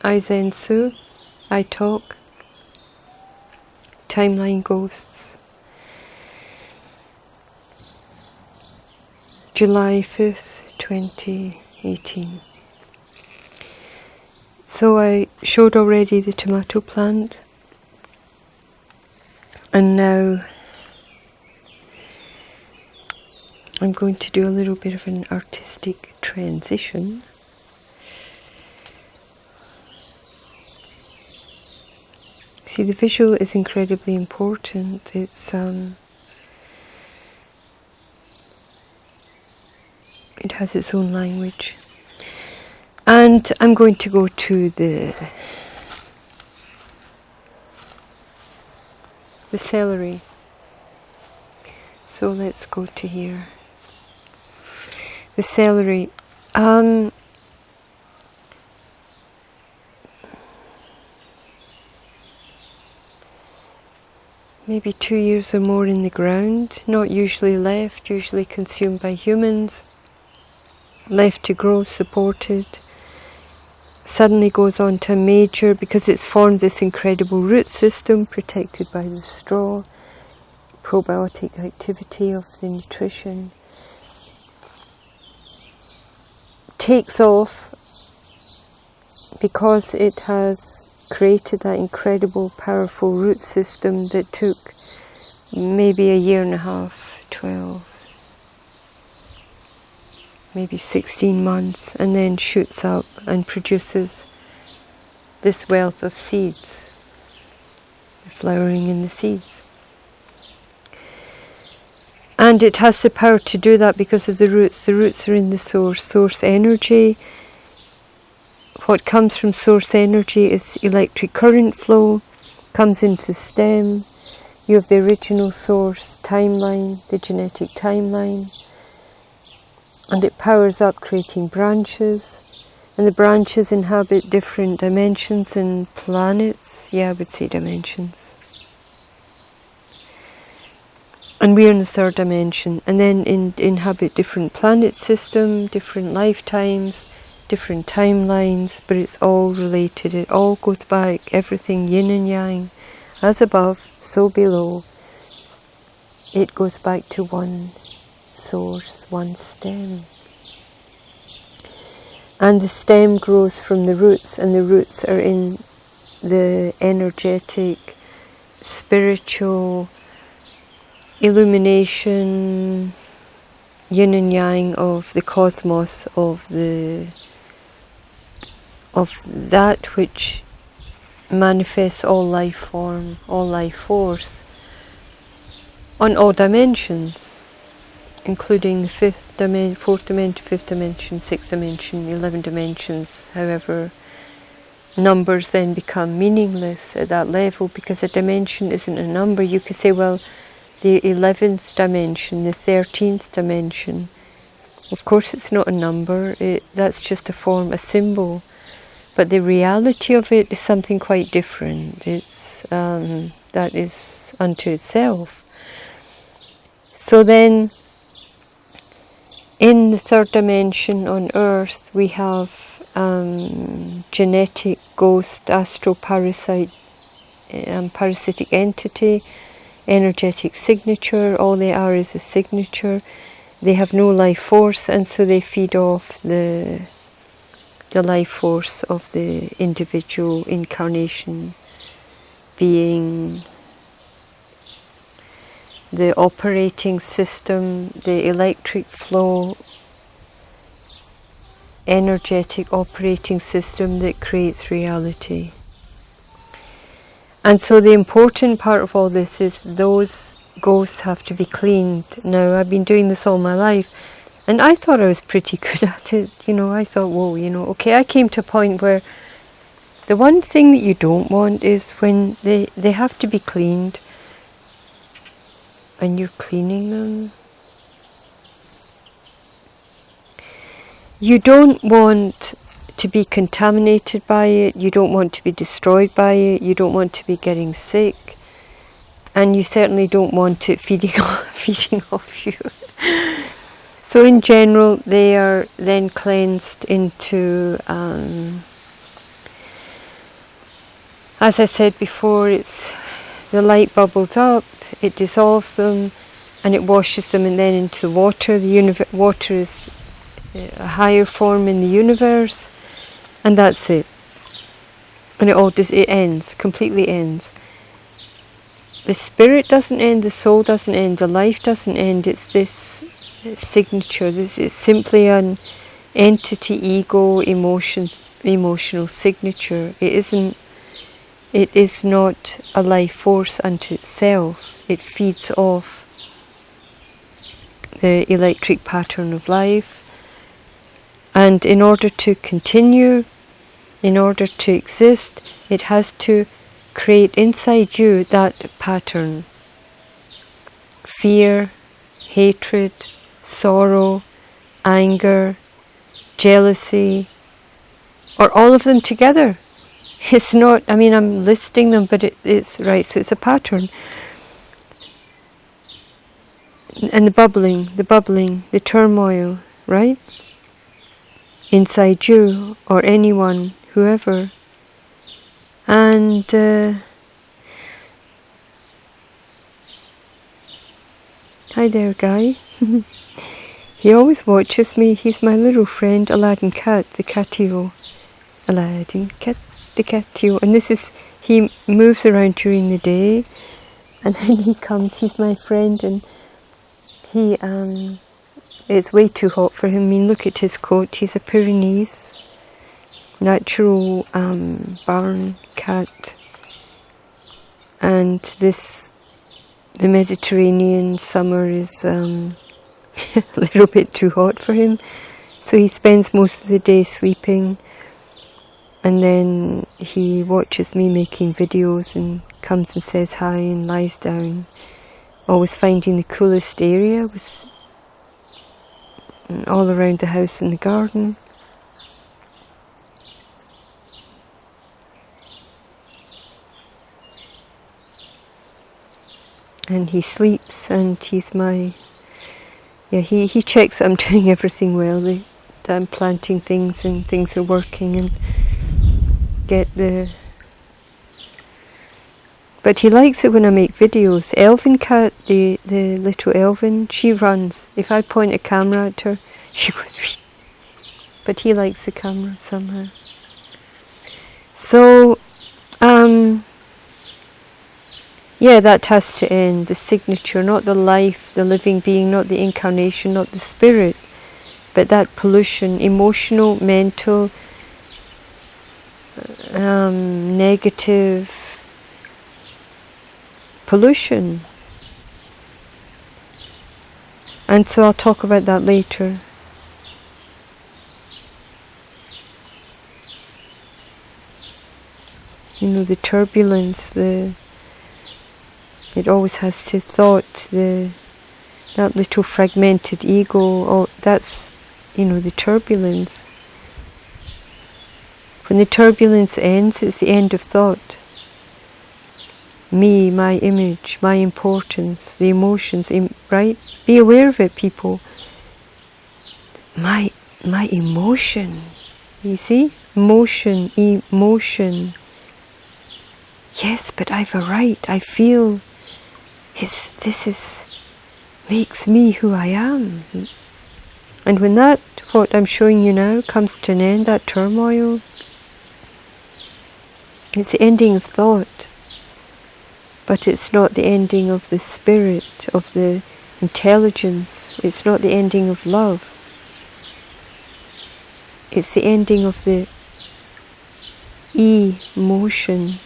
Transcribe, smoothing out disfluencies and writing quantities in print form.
iZenTzu, iTalk, Timeline Ghosts, July 5th, 2018. So I showed already the tomato plant, and now I'm going to do a little bit of an artistic transition. See, the visual is incredibly important. It has its own language. And I'm going to go to the celery. So let's go to here. The celery. Maybe 2 years or more in the ground, not usually left, usually consumed by humans, left to grow, supported, suddenly goes on to a major, because it's formed this incredible root system protected by the straw, probiotic activity of the nutrition, takes off because it has created that incredible, powerful root system that took maybe a year and a half, 12, maybe 16 months, and then shoots up and produces this wealth of seeds, flowering in the seeds. And it has the power to do that because of the roots. The roots are in the source energy. What comes from source energy is electric current flow, comes into stem. You have the original source timeline, the genetic timeline, and it powers up, creating branches. And the branches inhabit different dimensions and planets. Yeah, I would say dimensions. And we're in the third dimension, and then inhabit different planet system, different lifetimes, different timelines, but it's all related. It all goes back, everything yin and yang, as above, so below. It goes back to one source, one stem. And the stem grows from the roots, and the roots are in the energetic, spiritual illumination, yin and yang of the cosmos, of that which manifests all life form, all life force, on all dimensions, including the fifth dimension, fourth dimension, fifth dimension, sixth dimension, 11 dimensions. However, numbers then become meaningless at that level, because a dimension isn't a number. You could say, well, the 11th dimension, the 13th dimension, of course it's not a number, that's just a form, a symbol. But the reality of it is something quite different. It's that is unto itself. So then, in the third dimension on Earth, we have genetic, ghost, astral, parasite, parasitic entity, energetic signature. All they are is a signature. They have no life force, and so they feed off the life force of the individual incarnation being. The operating system, the electric flow, energetic operating system that creates reality. And so the important part of all this is those ghosts have to be cleaned. Now, I've been doing this all my life, and I thought I was pretty good at it. I thought, whoa, okay, I came to a point where the one thing that you don't want is when they have to be cleaned, and you're cleaning them. You don't want to be contaminated by it, you don't want to be destroyed by it, you don't want to be getting sick, and you certainly don't want it feeding off you. So in general, they are then cleansed into As I said before, it's the light bubbles up, it dissolves them, and it washes them and then into the water. The water is a higher form in the universe, and that's it. And it ends, completely ends. The spirit doesn't end, the soul doesn't end, the life doesn't end. It's this signature. This is simply an entity, ego, emotional signature. It is not a life force unto itself. It feeds off the electric pattern of life, and in order to continue, in order to exist, it has to create inside you that pattern. Fear, hatred, sorrow, anger, jealousy, or all of them together. It's not, I'm listing them, but it's right, so it's a pattern. And the bubbling, the turmoil, right? Inside you, or anyone, whoever. And hi there, Guy. He always watches me. He's my little friend, Aladdin Cat, the catio. Aladdin Cat, the catio. And he moves around during the day, and then he comes. He's my friend, and he it's way too hot for him. Look at his coat. He's a Pyrenees, natural barn cat, and the Mediterranean summer is a little bit too hot for him, so he spends most of the day sleeping, and then he watches me making videos and comes and says hi and lies down, always finding the coolest area with all around the house and the garden. And he sleeps, and he's he checks that I'm doing everything well, that I'm planting things and things are working, and but he likes it when I make videos. Elvin Cat, the little Elvin, she runs. If I point a camera at her, she goes, but he likes the camera somehow. So, that has to end. The signature, not the life, the living being, not the incarnation, not the spirit, but that pollution, emotional, mental, negative pollution. And so I'll talk about that later. The turbulence, it always has to thought, that little fragmented ego, that's, the turbulence. When the turbulence ends, it's the end of thought. Me, my image, my importance, the emotions, right? Be aware of it, people. My emotion, you see? Emotion. Yes, but I've a right, I feel this makes me who I am. And when what I'm showing you now comes to an end, that turmoil, it's the ending of thought, but it's not the ending of the spirit, of the intelligence. It's not the ending of love. It's the ending of the emotion.